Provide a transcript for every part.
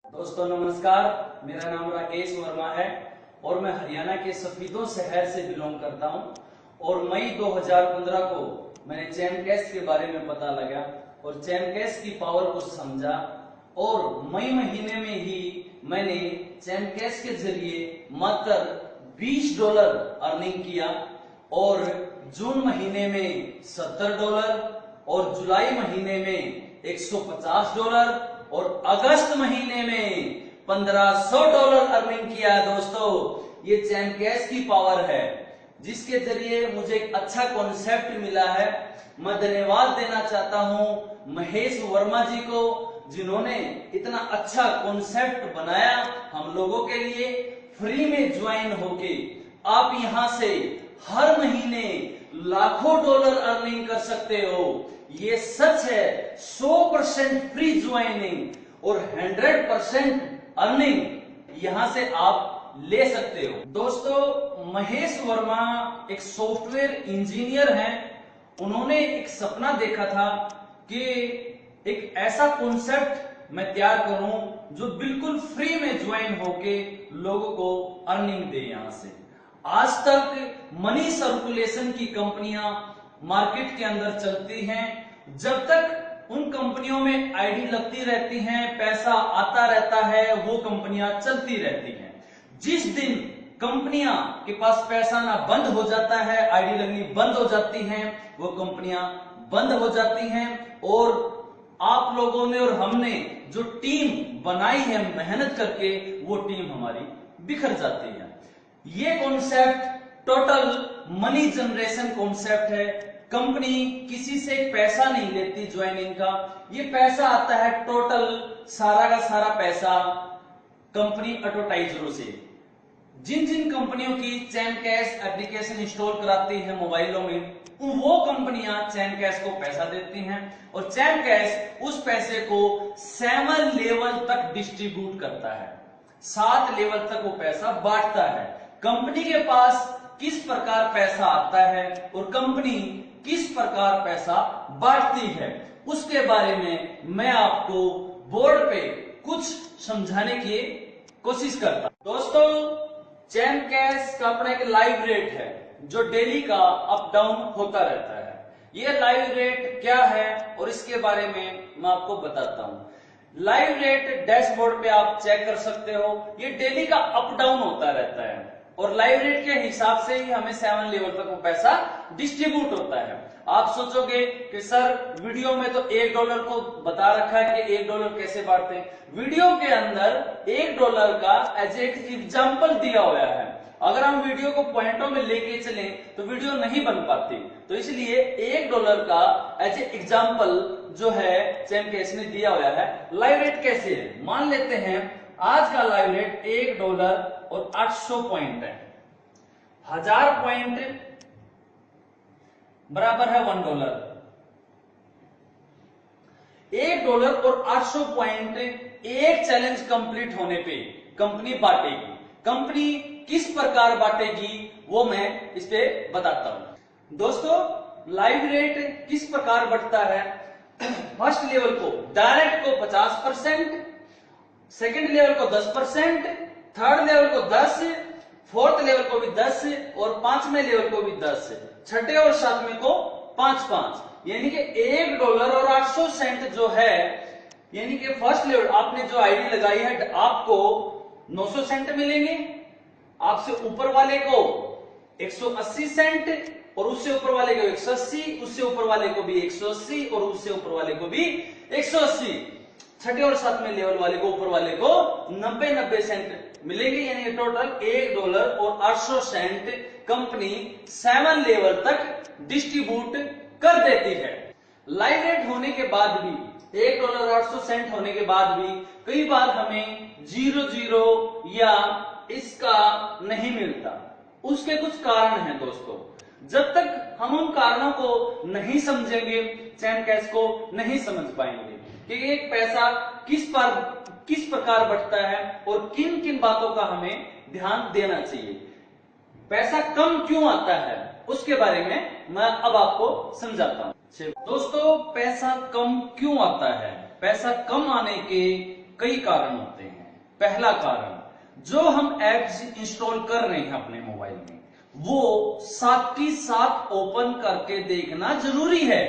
दोस्तों नमस्कार, मेरा नाम राकेश वर्मा है और मैं हरियाणा के सफीदों शहर से बिलोंग करता हूं। और मई 2015 को मैंने चैन कैश के बारे में पता लगा और चैन कैश की पावर को समझा और मई महीने में ही मैंने चैन कैश के जरिए मात्र $20 अर्निंग किया और जून महीने में $70 और जुलाई महीने में $150 और अगस्त महीने में $1500 अर्निंग किया है। दोस्तों, ये चैन कैश की पावर है जिसके जरिए मुझे एक अच्छा कॉन्सेप्ट मिला है। मैं धन्यवाद देना चाहता हूं महेश वर्मा जी को, जिन्होंने इतना अच्छा कॉन्सेप्ट बनाया हम लोगों के लिए। फ्री में ज्वाइन होके आप यहां से हर महीने लाखों डॉलर अर्निंग कर सकते हो। ये सच है, 100% फ्री ज्वाइनिंग और 100% अर्निंग यहां से आप ले सकते हो। दोस्तों, महेश वर्मा एक सॉफ्टवेयर इंजीनियर हैं। उन्होंने एक सपना देखा था कि एक ऐसा कॉन्सेप्ट मैं तैयार करूं जो बिल्कुल फ्री में ज्वाइन होके लोगों को अर्निंग दे। यहां से आज तक मनी सर्कुलेशन की कंपनियां मार्केट के अंदर चलती हैं। जब तक उन कंपनियों में आईडी लगती रहती हैं, पैसा आता रहता है, वो कंपनियां चलती रहती हैं। जिस दिन कंपनियां के पास पैसा ना बंद हो जाता है, आईडी लगनी बंद हो जाती हैं, वो कंपनियां बंद हो जाती हैं। और आप लोगों ने और हमने जो टीम बनाई है मेहनत करके, वो टीम हमारी बिखर जाती है। ये concept total money generation concept है। कंपनी किसी से पैसा नहीं लेती ज्वाइनिंग का, ये पैसा आता है टोटल सारा का सारा पैसा कंपनी एडवर्टाइजरों से। जिन जिन कंपनियों की चैन कैश एप्लीकेशन इंस्टॉल कराती है मोबाइलों में, वो कंपनियां चैन कैश को पैसा देती हैं और चैन कैश उस पैसे को 7 लेवल तक डिस्ट्रीब्यूट करता है। 7 लेवल तक वो पैसा बांटता है। कंपनी के पास किस प्रकार पैसा आता है और कंपनी किस प्रकार पैसा बांटती है, उसके बारे में मैं आपको बोर्ड पे कुछ समझाने की कोशिश करता हूं। दोस्तों, चैन कैश का अपना एक लाइव रेट है जो डेली का अप डाउन होता रहता है। ये लाइव रेट क्या है और इसके बारे में मैं आपको बताता हूं। लाइव रेट डैशबोर्ड पे आप चेक कर सकते हो। ये डेली का अप डाउन होता रहता है और लाइव रेट के हिसाब से ही हमें 7 लेवल तक वो पैसा डिस्ट्रीब्यूट होता है। आप सोचोगे कि सर वीडियो में तो $1 को बता रखा है कि $1 कैसे बांटते हैं। वीडियो के अंदर $1 का एज एक एग्जाम्पल दिया हुआ है। अगर हम वीडियो को पॉइंटों में लेके चले तो वीडियो नहीं बन पाती, तो इसलिए $1 का एज ए एग्जाम्पल जो है चैन कैश ने दिया हुआ है। लाइव रेट कैसे है, मान लेते हैं आज का लाइव रेट $1 और 800 पॉइंट है। 1000 पॉइंट बराबर है $1। $1 और 800 पॉइंट एक चैलेंज कंप्लीट होने पे कंपनी बांटेगी। कंपनी किस प्रकार बांटेगी वो मैं इस पे बताता हूं। दोस्तों, लाइव रेट किस प्रकार बढ़ता है। फर्स्ट लेवल को डायरेक्ट को 50%, सेकंड लेवल को 10%, थर्ड लेवल को 10, फोर्थ लेवल को भी 10 और 5वें लेवल को भी 10, छठे और 7वें को 5-5। यानी कि $1 और 800 सेंट जो है, यानी कि फर्स्ट लेवल आपने जो आईडी लगाई है आपको 900 सेंट मिलेंगे, आपसे ऊपर वाले को 180 सेंट और उससे ऊपर वाले को 180, उससे ऊपर वाले को भी 180 और उससे ऊपर वाले को भी 180। छठे और 7वें लेवल वाले को ऊपर वाले को 90 सेंट मिलेंगे। यानी टोटल $1 और 800 सेंट कंपनी 7 लेवल तक डिस्ट्रीब्यूट कर देती है। लाइव रेट होने के बाद भी, $1 और 800 सेंट होने के बाद भी कई बार हमें 0 या इसका नहीं मिलता। उसके कुछ कारण हैं दोस्तों। जब तक हम उन कारणों को नहीं समझेंगे, चैन कैश को नहीं समझ पाएंगे कि एक पैसा किस प्रकार बढ़ता है और किन किन बातों का हमें ध्यान देना चाहिए। पैसा कम क्यों आता है उसके बारे में मैं अब आपको समझाता हूं। दोस्तों, पैसा कम क्यों आता है, पैसा कम आने के कई कारण होते हैं। पहला कारण, जो हम एप्स इंस्टॉल कर रहे हैं अपने मोबाइल में वो साथ ही साथ ओपन करके देखना जरूरी है।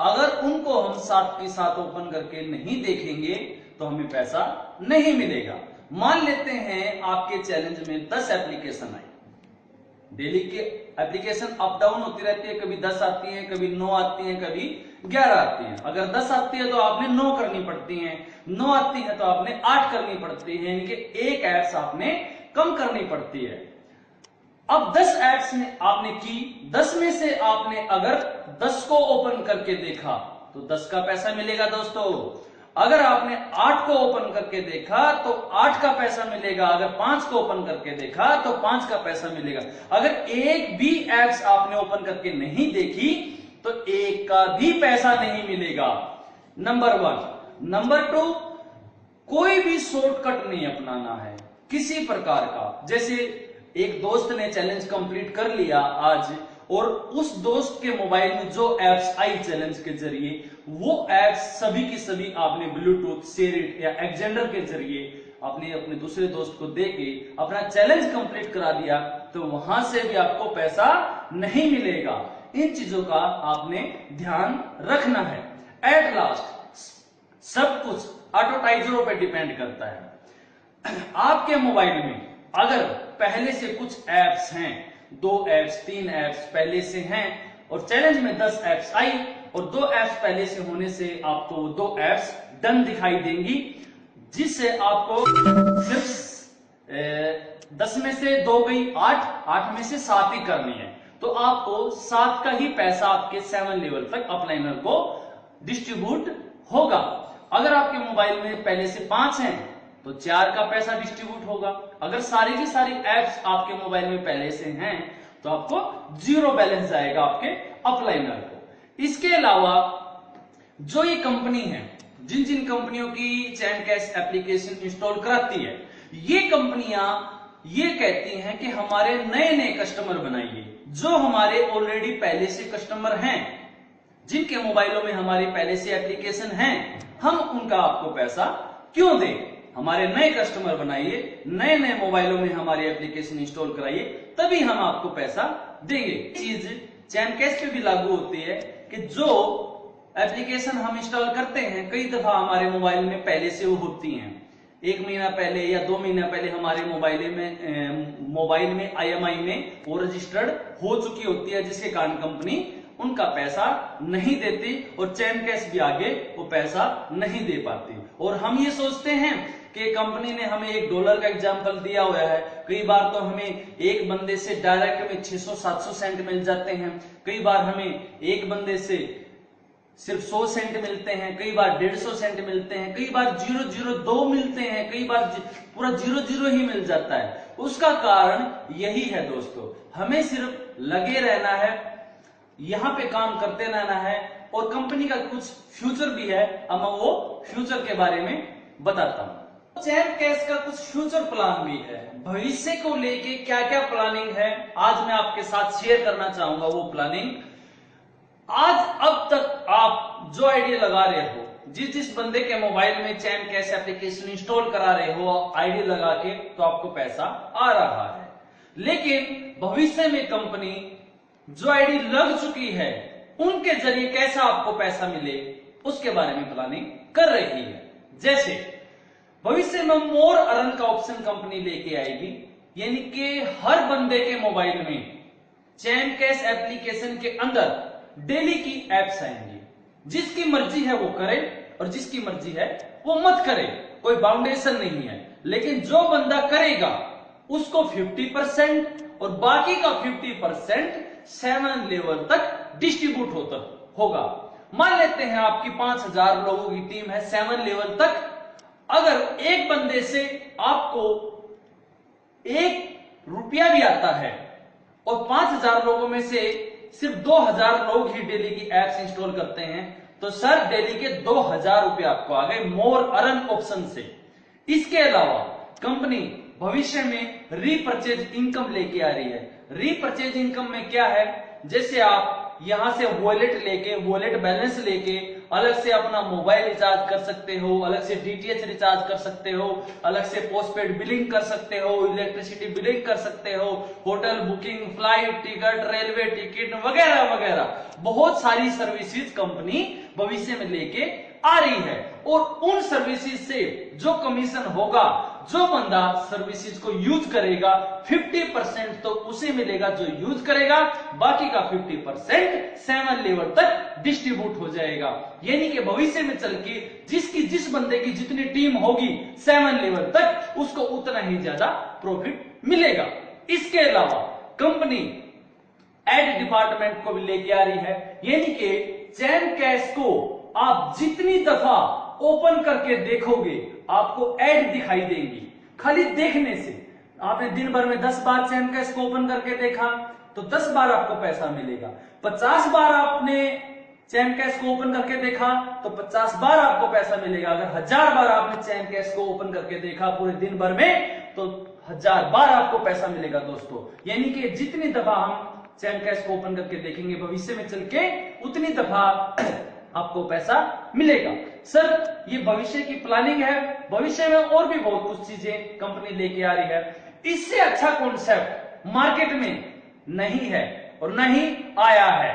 अगर उनको हम साथ ही साथ ओपन करके नहीं देखेंगे तो हमें पैसा नहीं मिलेगा। मान लेते हैं आपके चैलेंज में 10 एप्लीकेशन आई, डेली के एप्लीकेशन अप डाउन होती रहती है, कभी 10 आती है, कभी 9 आती है, कभी 11 आती है। अगर 10 आती है तो आपने 9 करनी पड़ती है, 9 आती है तो आपने 8 करनी पड़ती है, यानी कि एक एप्स आपने कम करनी पड़ती है। अब 10 एप्स में आपने की, 10 में से आपने अगर 10 को ओपन करके देखा तो 10 का पैसा मिलेगा दोस्तों। अगर आपने 8 को ओपन करके देखा तो 8 का पैसा मिलेगा, अगर 5 को ओपन करके देखा तो 5 का पैसा मिलेगा। अगर एक भी एप्स आपने ओपन करके नहीं देखी तो एक का भी पैसा नहीं मिलेगा। नंबर 1। नंबर 2, कोई भी शॉर्टकट नहीं अपनाना है किसी प्रकार का। जैसे एक दोस्त ने चैलेंज कंप्लीट कर लिया आज, और उस दोस्त के मोबाइल में जो एप्स आई चैलेंज के जरिए, वो एप्स सभी की सभी आपने ब्लूटूथ, शेरिट या एक्जेंडर के जरिए आपने अपने दूसरे दोस्त को देके अपना चैलेंज कंप्लीट करा दिया, तो वहां से भी आपको पैसा नहीं मिलेगा। इन चीजों का आपने ध्यान रखना है। एट लास्ट सब कुछ एडवर्टाइजरों पे डिपेंड करता है। आपके मोबाइल में अगर पहले से कुछ एप्स हैं, 2 एप्स 3 एप्स पहले से हैं, और चैलेंज में 10 एप्स आई और 2 एप्स पहले से होने से आपको 2 एप्स डन दिखाई देंगी, जिससे आपको सिर्फ 10 में से 2 गई, 8 में से 7 ही करनी है, तो आपको 7 का ही पैसा आपके 7 लेवल तक अपलाइनर को डिस्ट्रीब्यूट होगा। अगर आपके मोबाइल में पहले से 5 हैं तो 4 का पैसा डिस्ट्रीब्यूट होगा। अगर सारी की सारी एप्स आपके मोबाइल में पहले से हैं तो आपको 0 बैलेंस जाएगा आपके अपलाइनर को। इसके अलावा जो ये कंपनी है, जिन जिन कंपनियों की चैन कैश एप्लीकेशन इंस्टॉल कराती है, ये कंपनियां ये कहती हैं कि हमारे नए नए कस्टमर बनाइए। जो हमारे ऑलरेडी पहले से कस्टमर हैं, जिनके मोबाइलों में हमारी पहले से एप्लीकेशन हैं, हम उनका आपको पैसा क्यों दें? हमारे नए कस्टमर बनाइए, नए नए मोबाइलों में हमारी एप्लीकेशन इंस्टॉल कराइए, तभी हम आपको पैसा देंगे। चीज चैन कैश पे भी लागू होती है कि जो एप्लीकेशन हम इंस्टॉल करते हैं, कई दफा हमारे मोबाइल में पहले से वो होती हैं। 1 महीना पहले या 2 महीना पहले हमारे मोबाइल में IMI में वो रजिस्टर्ड हो चुकी होती है, जिसके कारण कंपनी उनका पैसा नहीं देती और चैन कैश भी आगे वो पैसा नहीं दे पाती। और हम ये सोचते हैं कि कंपनी ने हमें $1 का एग्जाम्पल दिया हुआ है, कई बार तो हमें एक बंदे से डायरेक्ट में 600-700 सेंट मिल जाते हैं, कई बार हमें एक बंदे से सिर्फ 100 सेंट मिलते हैं, कई बार 150 सेंट मिलते हैं, कई बार 0.02 मिलते हैं, कई बार पूरा 0.0 ही मिल जाता है। उसका कारण यही है दोस्तों, हमें सिर्फ लगे रहना है, यहां पे काम करते रहना है, और कंपनी का कुछ फ्यूचर भी है, अब मैं वो फ्यूचर के बारे में बताता हूं। चैन कैश का कुछ फ्यूचर प्लान भी है, भविष्य को लेके क्या क्या प्लानिंग है आज मैं आपके साथ शेयर करना चाहूंगा। वो प्लानिंग आज अब तक आप जो आईडी लगा रहे हो, जिस जिस बंदे के मोबाइल में चैन कैश एप्लीकेशन इंस्टॉल करा रहे हो आईडी लगा के, तो आपको पैसा आ रहा है। लेकिन भविष्य में कंपनी जो आईडी लग चुकी है उनके जरिए कैसा आपको पैसा मिले उसके बारे में प्लानिंग कर रही है। जैसे भविष्य में मोर अर्न का ऑप्शन कंपनी लेके आएगी, यानी कि हर बंदे के मोबाइल में चैन कैश एप्लीकेशन के अंदर डेली की एप्स आएंगी। जिसकी मर्जी है वो करे और जिसकी मर्जी है वो मत करे, कोई बाउंडेशन नहीं है। लेकिन जो बंदा करेगा उसको 50% और बाकी का 50% 7 लेवल तक डिस्ट्रीब्यूट होगा। मान लेते हैं आपकी 5000 लोगों की टीम है 7 लेवल तक, अगर एक बंदे से आपको ₹1 भी आता है और 5000 लोगों में से सिर्फ 2000 लोग ही डेली की एप्स इंस्टॉल करते हैं, तो सर डेली के ₹2000 आपको आ गए मोर अर्न ऑप्शन से। इसके अलावा कंपनी भविष्य में रीपरचेज इनकम लेके आ रही है। रीपरचेज इनकम में क्या है, जैसे आप यहां से वॉलेट बैलेंस लेके अलग से अपना मोबाइल रिचार्ज कर सकते हो, अलग से डीटीएच रिचार्ज कर सकते हो, अलग से पोस्टपेड बिलिंग कर सकते हो, इलेक्ट्रिसिटी बिलिंग कर सकते हो, hotel booking, flight ticket, railway ticket वगैरह वगैरह बहुत सारी सर्विसेज कंपनी भविष्य में लेके आ रही है। और उन सर्विसेज से जो कमीशन होगा, जो बंदा सर्विसेज को यूज करेगा 50% तो उसे मिलेगा जो यूज करेगा, बाकी का 50% 7 लेवल तक डिस्ट्रीब्यूट हो जाएगा। यानी कि भविष्य में चल के जिस बंदे की जितनी टीम होगी 7 लेवल तक, उसको उतना ही ज्यादा प्रॉफिट मिलेगा। इसके अलावा कंपनी एड डिपार्टमेंट को भी लेके आ रही है, यानी कि चैन कैश को आप जितनी दफा ओपन करके देखोगे आपको ऐड दिखाई देंगी। खाली देखने से आपने दिन भर में 10 बार चैन कैश को ओपन करके देखा तो 10 बार आपको पैसा मिलेगा। 50 बार आपने चैन कैश को ओपन करके देखा तो 50 बार आपको पैसा मिलेगा। अगर 1000 बार आपने चैन कैश को ओपन करके देखा पूरे दिन भर में तो 1000 बार आपको पैसा मिलेगा दोस्तों। यानी कि जितनी दफा हम चैन कैश को ओपन करके देखेंगे भविष्य में चल के उतनी दफा आपको पैसा मिलेगा। सर ये भविष्य की प्लानिंग है, भविष्य में और भी बहुत कुछ चीजें कंपनी लेके आ रही है। इससे अच्छा कॉन्सेप्ट मार्केट में नहीं है और नहीं आया है।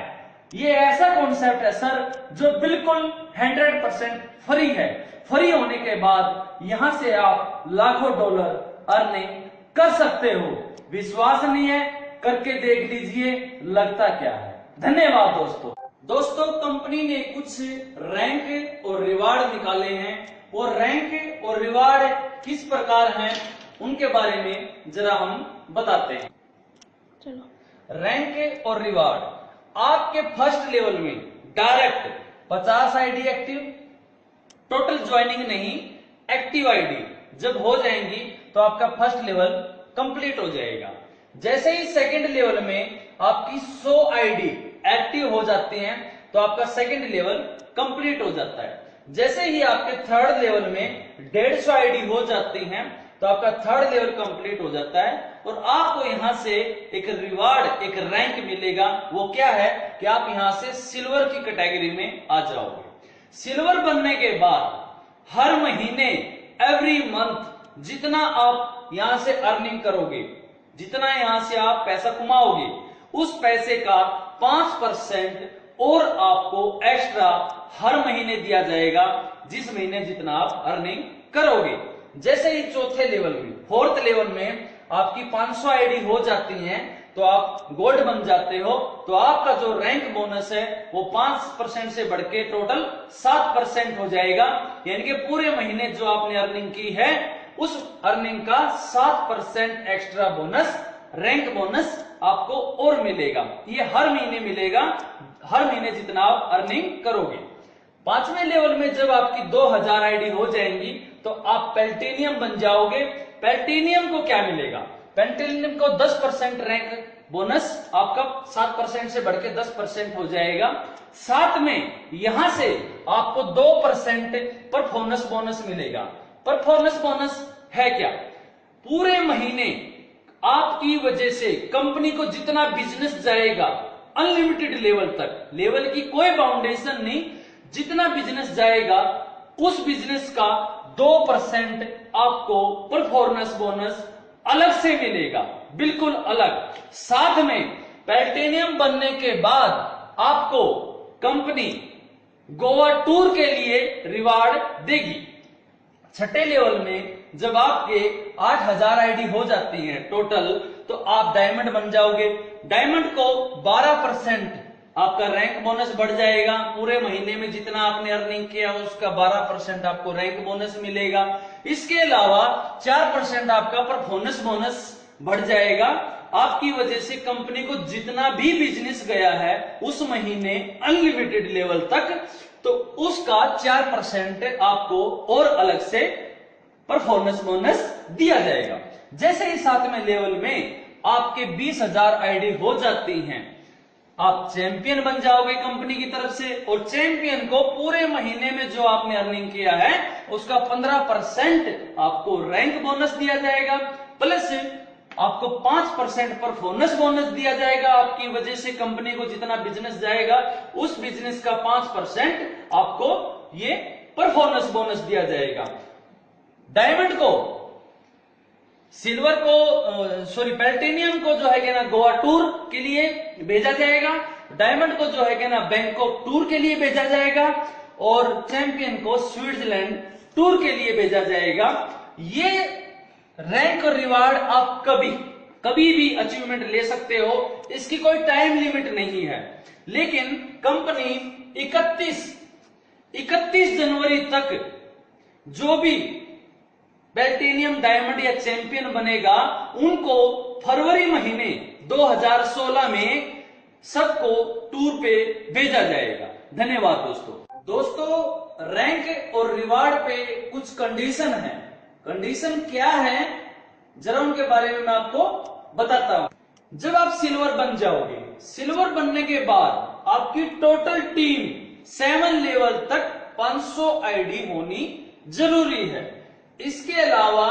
ये ऐसा कॉन्सेप्ट है सर जो बिल्कुल 100% फ्री है। फ्री होने के बाद यहां से आप लाखों डॉलर अर्निंग कर सकते हो। विश्वास नहीं है, करके देख लीजिए लगता क्या है। धन्यवाद दोस्तों कंपनी ने कुछ रैंक और रिवार्ड निकाले हैं और रैंक और रिवार्ड किस प्रकार हैं उनके बारे में जरा हम बताते हैं। चलो रैंक और रिवार्ड आपके फर्स्ट लेवल में direct 50 ID active, total joining नहीं, एक्टिव आईडी जब हो जाएंगी तो आपका फर्स्ट लेवल कंप्लीट हो जाएगा। जैसे ही सेकंड लेवल में आपकी 100 आईडी एक्टिव हो जाती हैं तो आपका सेकंड लेवल कंप्लीट हो जाता है। जैसे ही आपके थर्ड लेवल में 150 आईडी हो जाती हैं तो आपका थर्ड लेवल कंप्लीट हो जाता है और आपको यहां से एक रिवार्ड, एक रैंक मिलेगा। वो क्या है कि आप यहां से सिल्वर की कैटेगरी में आ जाओगे। सिल्वर बनने के बाद हर महीने एवरी मंथ जितना आप यहां से अर्निंग करोगे, जितना यहां से आप पैसा कमाओगे, उस पैसे का 5% और आपको एक्स्ट्रा हर महीने दिया जाएगा, जिस महीने जितना आप अर्निंग करोगे। जैसे ही चौथे लेवल में, फोर्थ लेवल में आपकी 500 आईडी हो जाती हैं तो आप गोल्ड बन जाते हो, तो आपका जो रैंक बोनस है वो 5% से बढ़ के टोटल 7% हो जाएगा। यानी कि पूरे महीने जो आपने अर्निंग की है उस अर्निंग का 7% एक्स्ट्रा बोनस, रैंक बोनस आपको और मिलेगा। ये हर महीने मिलेगा, हर महीने जितना आप अर्निंग करोगे। पांचवें लेवल में जब आपकी 2000 आईडी हो जाएंगी तो आप प्लैटिनियम बन जाओगे। प्लैटिनियम को क्या मिलेगा? प्लैटिनियम को 10% रैंक बोनस आपका 7% से बढ़ के 10% हो जाएगा। साथ में यहां से आपको 2% परफॉर्मेंस बोनस मिलेगा। परफॉर्मेंस बोनस है क्या? पूरे महीने आपकी वजह से कंपनी को जितना बिजनेस जाएगा अनलिमिटेड लेवल तक, लेवल की कोई बाउंडेशन नहीं, जितना बिजनेस जाएगा उस बिजनेस का 2% आपको परफॉर्मेंस बोनस अलग से मिलेगा, बिल्कुल अलग। साथ में प्लैटिनियम बनने के बाद आपको कंपनी गोवा टूर के लिए रिवार्ड देगी। छठे लेवल में जब आपके 8000 आईडी हो जाती है टोटल तो आप डायमंड बन जाओगे। डायमंड को 12% आपका रैंक बोनस बढ़ जाएगा। पूरे महीने में जितना आपने अर्निंग किया उसका 12% आपको रैंक बोनस मिलेगा। इसके अलावा 4% आपका परफॉर्मेंस बोनस बढ़ जाएगा। आपकी वजह से कंपनी को जितना भी बिजनेस गया है उस महीने अनलिमिटेड लेवल तक, तो उसका 4% आपको और अलग से परफॉर्मेंस बोनस दिया जाएगा। जैसे ही 7वें लेवल में आपके 20,000 आईडी हो जाती हैं, आप चैंपियन बन जाओगे कंपनी की तरफ से, और चैंपियन को पूरे महीने में जो आपने अर्निंग किया है उसका 15% आपको रैंक बोनस दिया जाएगा, प्लस आपको 5% परफॉर्मेंस बोनस दिया जाएगा। आपकी वजह से कंपनी को जितना बिजनेस जाएगा उस बिजनेस का 5% आपको ये परफॉर्मेंस बोनस दिया जाएगा। डायमंड को, सिल्वर को, प्लैटिनियम को जो है कि ना गोवा टूर के लिए भेजा जाएगा, डायमंड को जो है कि ना बैंकॉक टूर के लिए भेजा जाएगा और चैंपियन को स्विट्जरलैंड टूर के लिए भेजा जाएगा। ये रैंक और रिवार्ड आप कभी भी अचीवमेंट ले सकते हो, इसकी कोई टाइम लिमिट नहीं है। लेकिन कंपनी 31 जनवरी तक जो भी प्लैटिनियम, डायमंड या चैंपियन बनेगा उनको फरवरी महीने 2016 में सबको टूर पे भेजा जाएगा। धन्यवाद दोस्तों, रैंक और रिवार्ड पे कुछ कंडीशन है। कंडीशन क्या है जरा उनके बारे में मैं आपको बताता हूं। जब आप सिल्वर बन जाओगे, सिल्वर बनने के बाद आपकी टोटल टीम 7 लेवल तक 500 आईडी होनी जरूरी है। इसके अलावा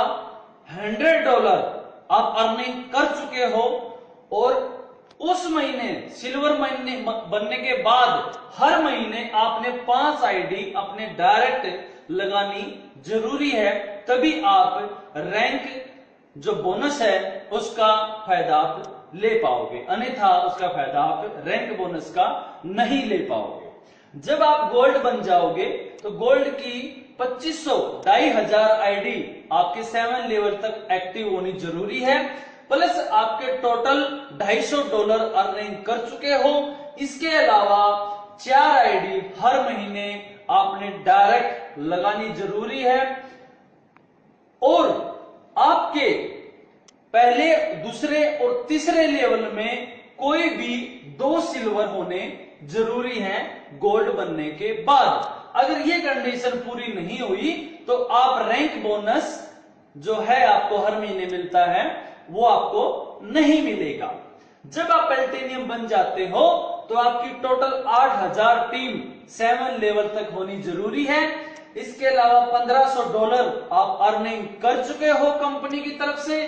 $100 आप अर्निंग कर चुके हो और उस महीने सिल्वर महीने बनने के बाद हर महीने आपने 5 आईडी अपने डायरेक्ट लगानी जरूरी है, तभी आप रैंक जो बोनस है उसका फायदा आप ले पाओगे, अन्यथा उसका फायदा आप रैंक बोनस का नहीं ले पाओगे। जब आप गोल्ड बन जाओगे तो गोल्ड की 2500 आईडी आपके 7 लेवल तक एक्टिव होनी जरूरी है, प्लस आपके टोटल $250 अर्निंग कर चुके हो। इसके अलावा 4 आईडी हर महीने आपने डायरेक्ट लगानी जरूरी है और आपके पहले, दूसरे और तीसरे लेवल में कोई भी 2 सिल्वर होने जरूरी हैं गोल्ड बनने के बाद। अगर ये कंडीशन पूरी नहीं हुई तो आप रैंक बोनस जो है आपको हर महीने मिलता है वो आपको नहीं मिलेगा। जब आप प्लैटिनियम बन जाते हो तो आपकी टोटल 8000 टीम 7 लेवल तक होनी जरूरी है। इसके अलावा $1500 आप अर्निंग कर चुके हो कंपनी की तरफ से।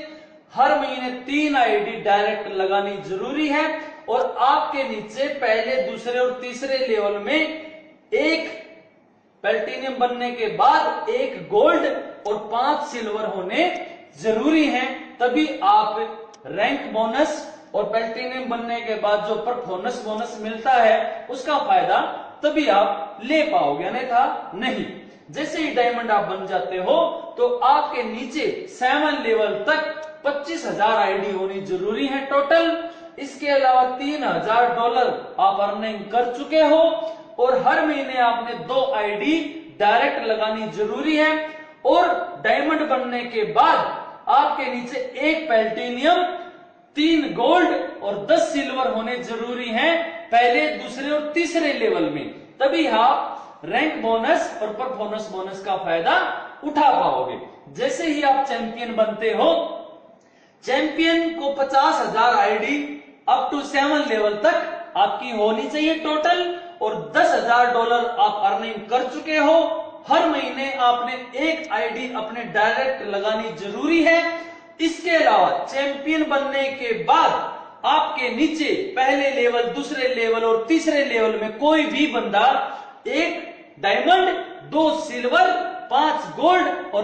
हर महीने 3 आईडी डायरेक्ट लगानी जरूरी है और आपके नीचे पहले, दूसरे और तीसरे लेवल में एक प्लैटिनियम बनने के बाद 1 गोल्ड और 5 सिल्वर होने जरूरी हैं, तभी आप रैंक बोनस और प्लैटिनियम बनने के बाद जो परफॉर्मेंस बोनस मिलता है उसका फायदा तभी आप ले पाओगे, अन्यथा नहीं। जैसे ही डायमंड आप बन जाते हो तो आपके नीचे 7 लेवल तक 25,000 आईडी होनी जरूरी है टोटल। इसके अलावा $3000 आप अर्निंग कर चुके हो और हर महीने आपने 2 आईडी डायरेक्ट लगानी जरूरी है और डायमंड बनने के बाद आपके नीचे 1 प्लैटिनियम, 3 गोल्ड और 10 सिल्वर होने जरूरी हैं पहले, दूसरे और तीसरे लेवल में, तभी आप रैंक बोनस और परफॉर्मेंस बोनस का फायदा उठा पाओगे। जैसे ही आप चैंपियन बनते हो, चैंपियन को 50,000 आईडी अप टू 7 लेवल तक आपकी होनी चाहिए टोटल और $10,000 आप अर्निंग कर चुके हो। हर महीने आपने 1 आईडी अपने डायरेक्ट लगानी जरूरी है। इसके अलावा चैंपियन बनने के बाद आपके नीचे पहले लेवल, दूसरे लेवल और तीसरे लेवल में कोई भी बंदा 1 डायमंड, 2 सिल्वर, 5 गोल्ड और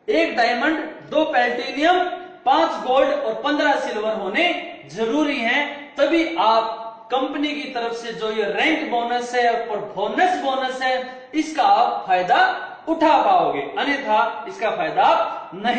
1 डायमंड, 2 प्लैटिनियम, 5 गोल्ड और 15 सिल्वर होने जरूरी हैं, तभी आप कंपनी की तरफ से जो ये रैंक बोनस है और परफॉर्मेंस बोनस है इसका आप फायदा उठा पाओगे, अन्यथा इसका फायदा आप नहीं